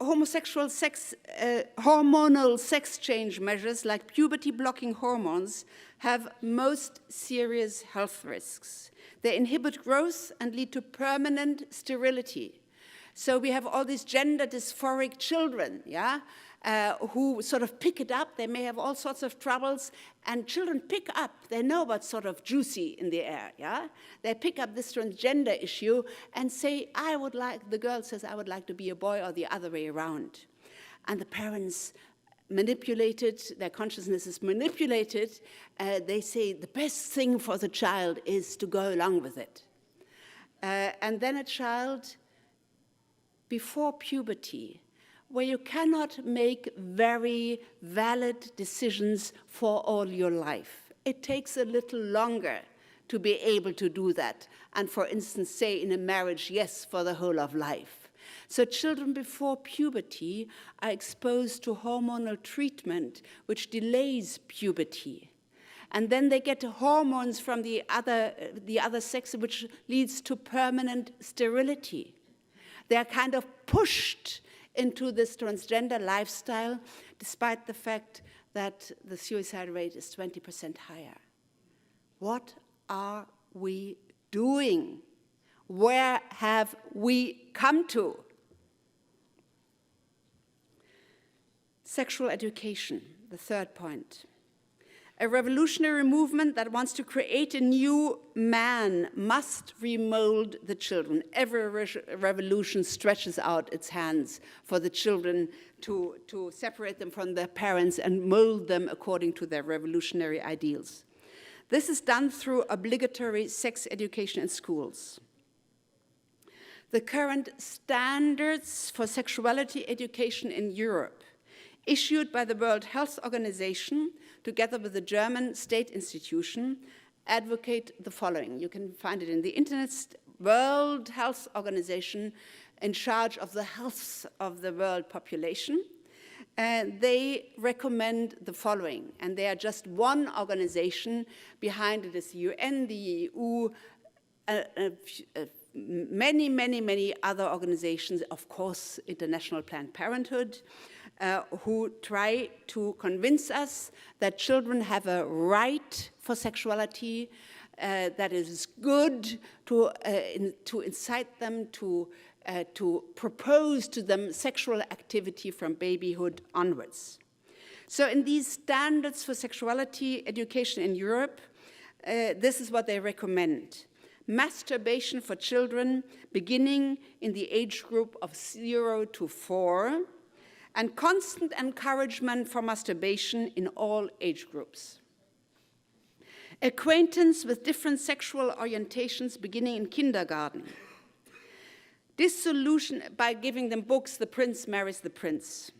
Speaker 1: Homosexual hormonal sex change measures like puberty-blocking hormones have most serious health risks. They inhibit growth and lead to permanent sterility. So we have all these gender dysphoric children, yeah? Who sort of pick it up. They may have all sorts of troubles, and children pick up. They know what's sort of juicy in the air, yeah? They pick up this transgender issue and say, the girl says, I would like to be a boy, or the other way around. And the parents manipulated, their consciousness is manipulated. They say the best thing for the child is to go along with it. And then a child before puberty, where you cannot make very valid decisions for all your life. It takes a little longer to be able to do that. And for instance, say in a marriage, yes, for the whole of life. So children before puberty are exposed to hormonal treatment, which delays puberty. And then they get hormones from the other sex, which leads to permanent sterility. They are kind of pushed into this transgender lifestyle, despite the fact that the suicide rate is 20% higher. What are we doing? Where have we come to? Sexual education, the third point. A revolutionary movement that wants to create a new man must remold the children. Every revolution stretches out its hands for the children to separate them from their parents and mold them according to their revolutionary ideals. This is done through obligatory sex education in schools. The current standards for sexuality education in Europe, issued by the World Health Organization, together with the German state institution, advocate the following. You can find it in the internet. World Health Organization, in charge of the health of the world population. They recommend the following, and they are just one organization. Behind it is the UN, the EU, many, many, many other organizations, of course, International Planned Parenthood, who try to convince us that children have a right for sexuality, that it is good to incite them to propose to them sexual activity from babyhood onwards. So in these standards for sexuality education in Europe, this is what they recommend. Masturbation for children beginning in the age group of 0 to 4, and constant encouragement for masturbation in all age groups. Acquaintance with different sexual orientations beginning in kindergarten. Dissolution, by giving them books, The Prince Marries the Prince.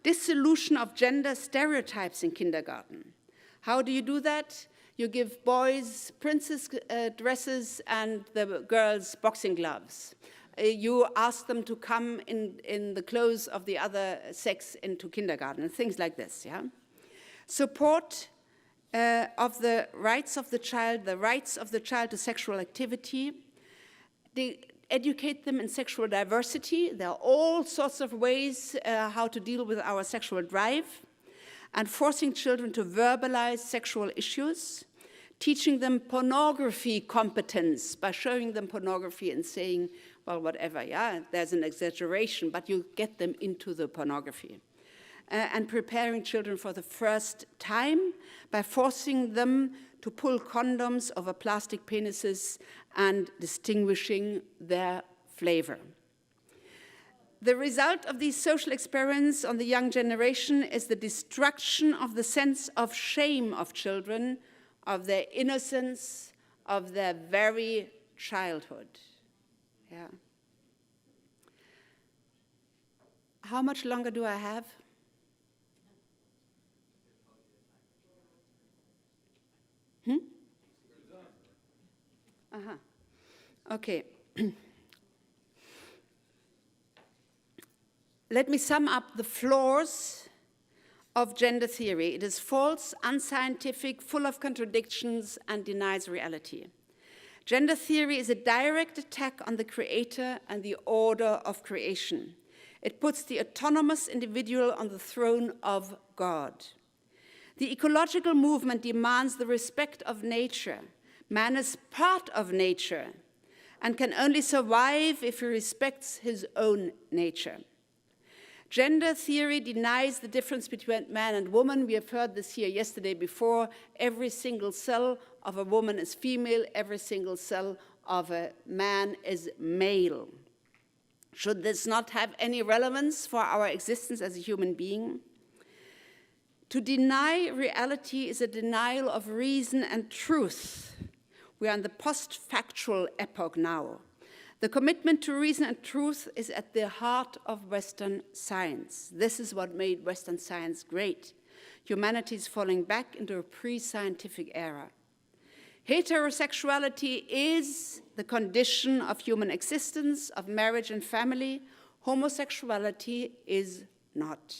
Speaker 1: Dissolution of gender stereotypes in kindergarten. How do you do that? You give boys princess dresses and the girls boxing gloves. You ask them to come in the clothes of the other sex into kindergarten, and things like this, yeah? Support of the rights of the child to sexual activity. They educate them in sexual diversity. There are all sorts of ways how to deal with our sexual drive, and forcing children to verbalize sexual issues, teaching them pornography competence by showing them pornography and saying, well, whatever, yeah, there's an exaggeration, but you get them into the pornography. And preparing children for the first time by forcing them to pull condoms over plastic penises and distinguishing their flavor. The result of these social experiments on the young generation is the destruction of the sense of shame of children, of their innocence, of their very childhood. Yeah. How much longer do I have? Okay. Let me sum up the flaws of gender theory. It is false, unscientific, full of contradictions, and denies reality. Gender theory is a direct attack on the creator and the order of creation. It puts the autonomous individual on the throne of God. The ecological movement demands the respect of nature. Man is part of nature and can only survive if he respects his own nature. Gender theory denies the difference between man and woman. We have heard this here yesterday before. Every single cell of a woman is female. Every single cell of a man is male. Should this not have any relevance for our existence as a human being? To deny reality is a denial of reason and truth. We are in the post-factual epoch now. The commitment to reason and truth is at the heart of Western science. This is what made Western science great. Humanity is falling back into a pre-scientific era. Heterosexuality is the condition of human existence, of marriage and family. Homosexuality is not.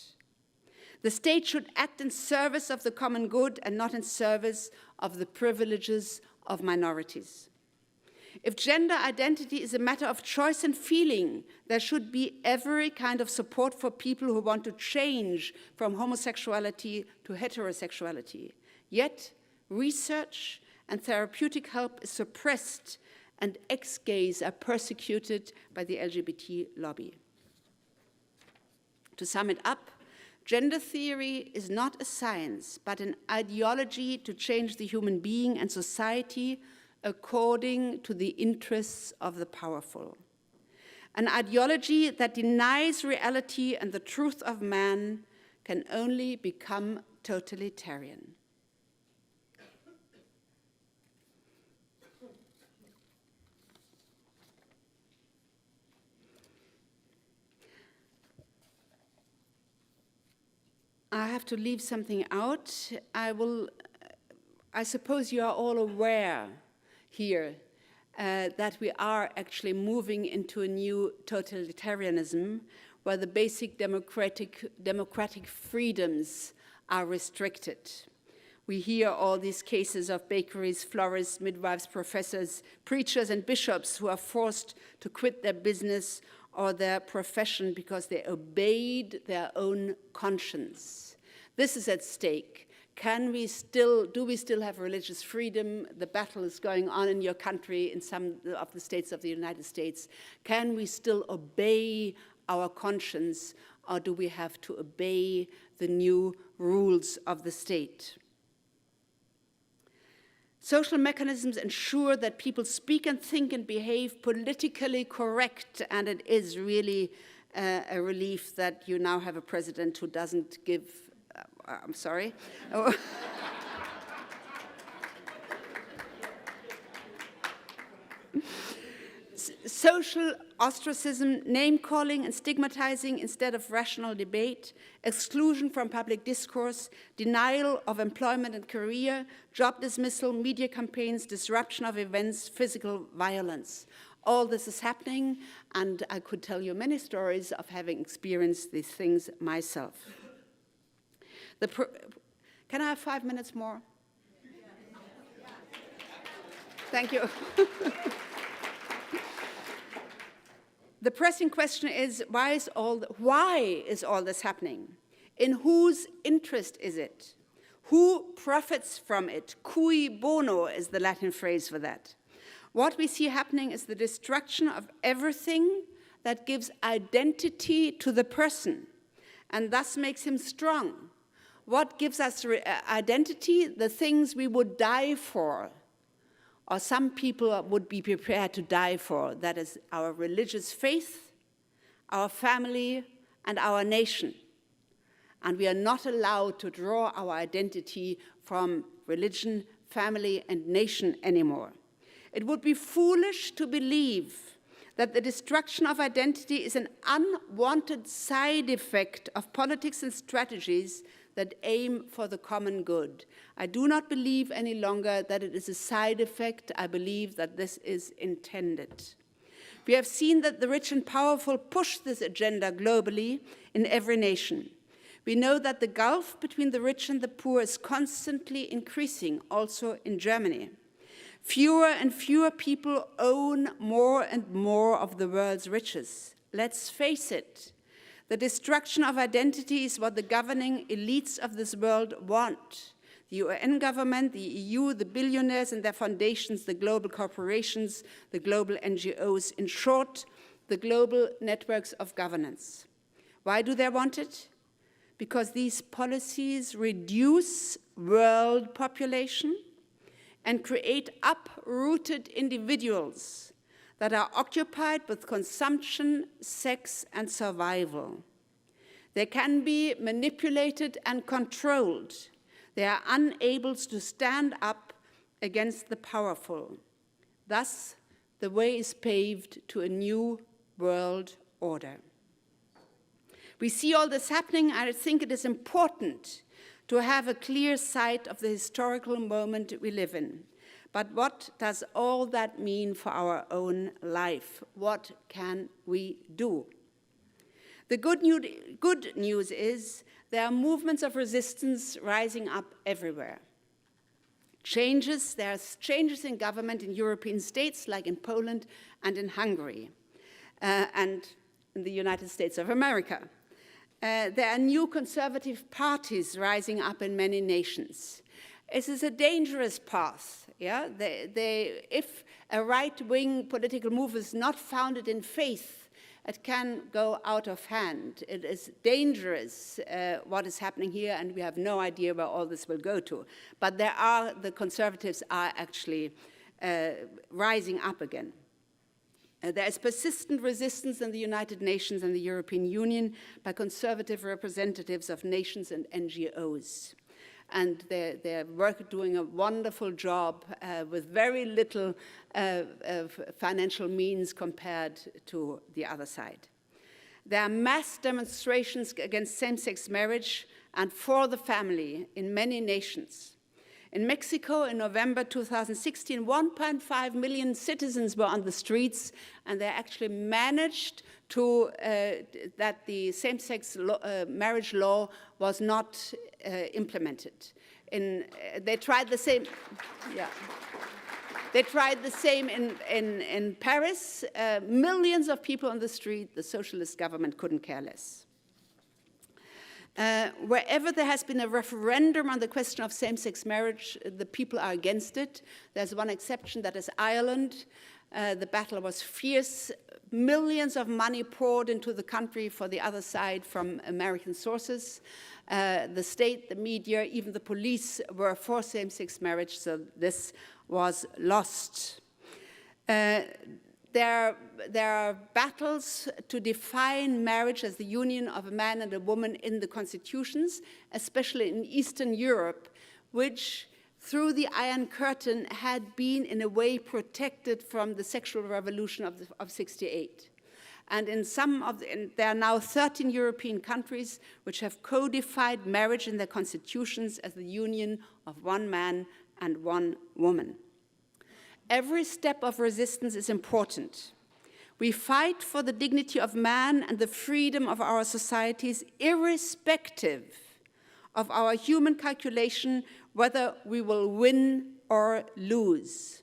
Speaker 1: The state should act in service of the common good and not in service of the privileges of minorities. If gender identity is a matter of choice and feeling, there should be every kind of support for people who want to change from homosexuality to heterosexuality. Yet, research and therapeutic help is suppressed, and ex-gays are persecuted by the LGBT lobby. To sum it up, Gender theory is not a science, but an ideology to change the human being and society according to the interests of the powerful. An ideology that denies reality and the truth of man can only become totalitarian. I have to leave something out. I suppose you are all aware here that we are actually moving into a new totalitarianism where the basic democratic freedoms are restricted. We hear all these cases of bakeries, florists, midwives, professors, preachers, and bishops who are forced to quit their business or their profession because they obeyed their own conscience. This is at stake. Do we still have religious freedom? The battle is going on in your country, in some of the states of the United States. Can we still obey our conscience, or do we have to obey the new rules of the state? Social mechanisms ensure that people speak and think and behave politically correct, and it is really a relief that you now have a president who doesn't give, I'm sorry. Social ostracism, name-calling and stigmatizing instead of rational debate, exclusion from public discourse, denial of employment and career, job dismissal, media campaigns, disruption of events, physical violence. All this is happening, and I could tell you many stories of having experienced these things myself. Can I have 5 minutes more? Thank you. The pressing question is, why is all this happening? In whose interest is it? Who profits from it? Cui bono is the Latin phrase for that. What we see happening is the destruction of everything that gives identity to the person and thus makes him strong. What gives us identity? The things we would die for, or some people would be prepared to die for. That is our religious faith, our family, and our nation. And we are not allowed to draw our identity from religion, family, and nation anymore. It would be foolish to believe that the destruction of identity is an unwanted side effect of politics and strategies that aim for the common good. I do not believe any longer that it is a side effect. I believe that this is intended. We have seen that the rich and powerful push this agenda globally in every nation. We know that the gulf between the rich and the poor is constantly increasing, also in Germany. Fewer and fewer people own more and more of the world's riches. Let's face it. The destruction of identity is what the governing elites of this world want. The UN government, the EU, the billionaires and their foundations, the global corporations, the global NGOs, in short, the global networks of governance. Why do they want it? Because these policies reduce world population and create uprooted individuals that are occupied with consumption, sex, and survival. They can be manipulated and controlled. They are unable to stand up against the powerful. Thus, the way is paved to a new world order. We see all this happening, and I think it is important to have a clear sight of the historical moment we live in. But what does all that mean for our own life? What can we do? The good news is there are movements of resistance rising up everywhere. There are changes in government in European states, like in Poland and in Hungary, and in the United States of America. There are new conservative parties rising up in many nations. This is a dangerous path. Yeah? If a right-wing political move is not founded in faith, it can go out of hand. It is dangerous what is happening here, and we have no idea where all this will go to. But the conservatives are actually rising up again. There is persistent resistance in the United Nations and the European Union by conservative representatives of nations and NGOs. And they're doing a wonderful job with very little financial means compared to the other side. There are mass demonstrations against same-sex marriage and for the family in many nations. In Mexico, in November 2016, 1.5 million citizens were on the streets, and they actually managed to, that the same-sex marriage law was not implemented. They tried the same, yeah. They tried the same in Paris. Millions of people on the street, the socialist government couldn't care less. Wherever there has been a referendum on the question of same-sex marriage, the people are against it. There's one exception, that is Ireland. The battle was fierce. Millions of money poured into the country for the other side from American sources. The state, the media, even the police were for same-sex marriage, so this was lost. There are battles to define marriage as the union of a man and a woman in the constitutions, especially in Eastern Europe, which through the Iron Curtain had been in a way protected from the sexual revolution of 68. And there are now 13 European countries which have codified marriage in their constitutions as the union of one man and one woman. Every step of resistance is important. We fight for the dignity of man and the freedom of our societies, irrespective of our human calculation whether we will win or lose.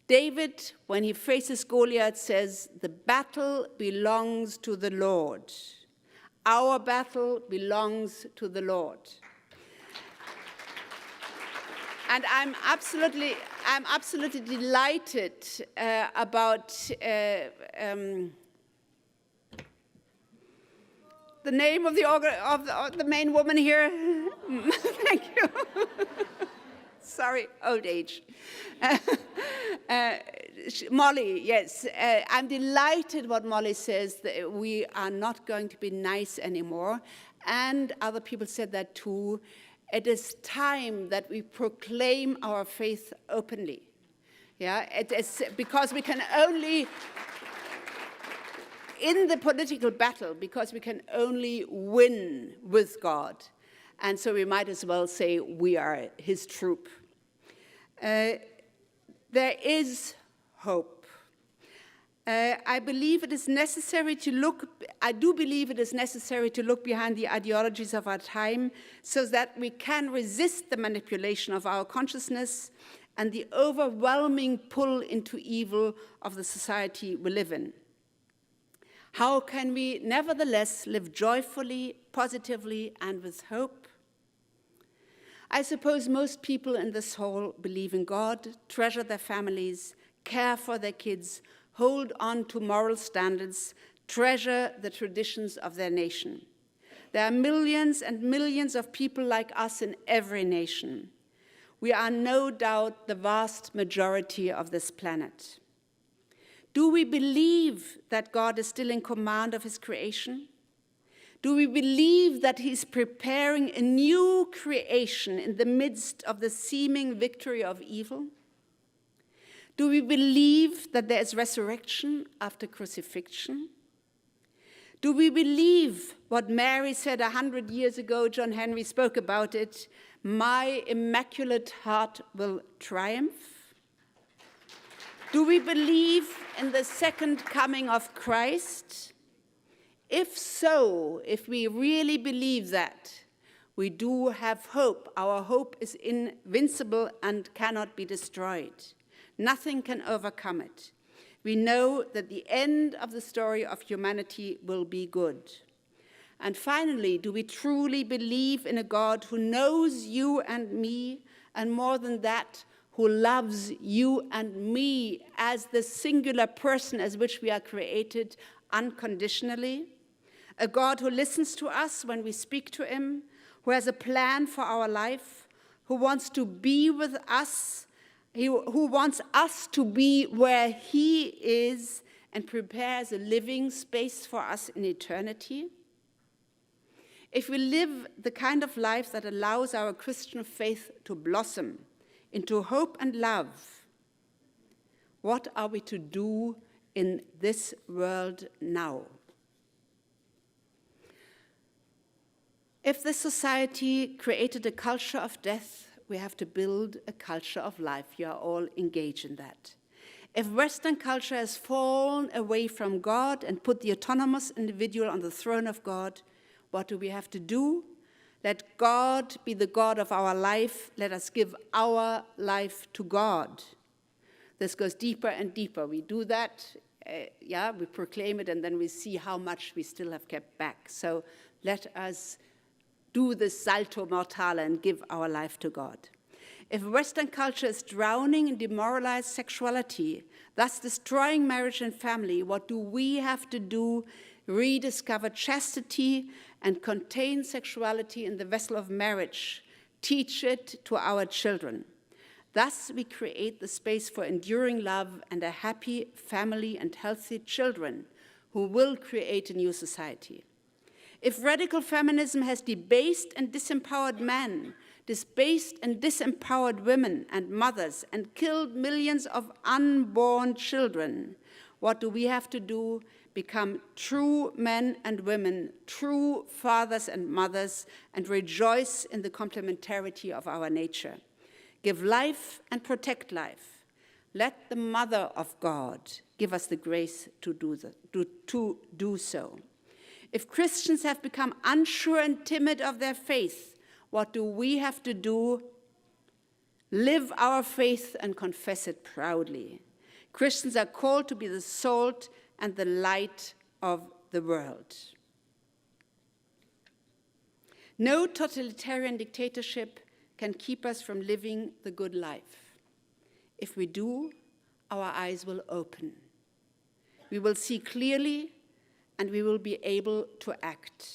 Speaker 1: David, when he faces Goliath, says, "The battle belongs to the Lord. Our battle belongs to the Lord." And I'm absolutely delighted about the name of the main woman here. Thank you. Sorry, old age. Molly, yes. I'm delighted what Molly says, that we are not going to be nice anymore. And other people said that too. It is time that we proclaim our faith openly. Yeah, it is because we can only, in the political battle, because we can only win with God. And so we might as well say we are his troop. There is hope. I do believe it is necessary to look behind the ideologies of our time so that we can resist the manipulation of our consciousness and the overwhelming pull into evil of the society we live in. How can we nevertheless live joyfully, positively, and with hope? I suppose most people in this hall believe in God, treasure their families, care for their kids, hold on to moral standards, treasure the traditions of their nation. There are millions and millions of people like us in every nation. We are no doubt the vast majority of this planet. Do we believe that God is still in command of his creation? Do we believe that he's preparing a new creation in the midst of the seeming victory of evil? Do we believe that there is resurrection after crucifixion? Do we believe what Mary said 100 years ago? John Henry spoke about it. My immaculate heart will triumph. Do we believe in the second coming of Christ? If so, if we really believe that, we do have hope. Our hope is invincible and cannot be destroyed. Nothing can overcome it. We know that the end of the story of humanity will be good. And finally, do we truly believe in a God who knows you and me, and more than that, who loves you and me as the singular person as which we are created, unconditionally, a God who listens to us when we speak to him, who has a plan for our life, who wants to be with us, who wants us to be where he is and prepares a living space for us in eternity. If we live the kind of life that allows our Christian faith to blossom into hope and love, what are we to do in this world now? If this society created a culture of death, we have to build a culture of life. You are all engaged in that. If Western culture has fallen away from God and put the autonomous individual on the throne of God, what do we have to do? Let God be the God of our life. Let us give our life to God. This goes deeper and deeper. We do that, we proclaim it, and then we see how much we still have kept back. So let us do this salto mortale and give our life to God. If Western culture is drowning in demoralized sexuality, thus destroying marriage and family, what do we have to do? Rediscover chastity and contain sexuality in the vessel of marriage. Teach it to our children. Thus, we create the space for enduring love and a happy family and healthy children who will create a new society. If radical feminism has debased and disempowered men, displaced and disempowered women and mothers, and killed millions of unborn children, what do we have to do? Become true men and women, true fathers and mothers, and rejoice in the complementarity of our nature. Give life and protect life. Let the Mother of God give us the grace to do so. If Christians have become unsure and timid of their faith, what do we have to do? Live our faith and confess it proudly. Christians are called to be the salt and the light of the world. No totalitarian dictatorship can keep us from living the good life. If we do, our eyes will open. We will see clearly, and we will be able to act.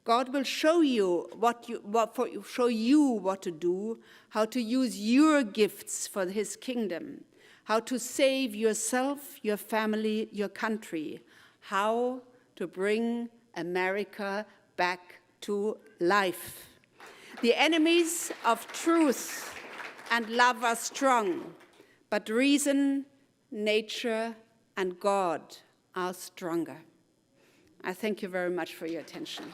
Speaker 1: God will show you what to do, how to use your gifts for his kingdom, how to save yourself, your family, your country, how to bring America back to life. The enemies of truth and love are strong, but reason, nature, and God are stronger. I thank you very much for your attention.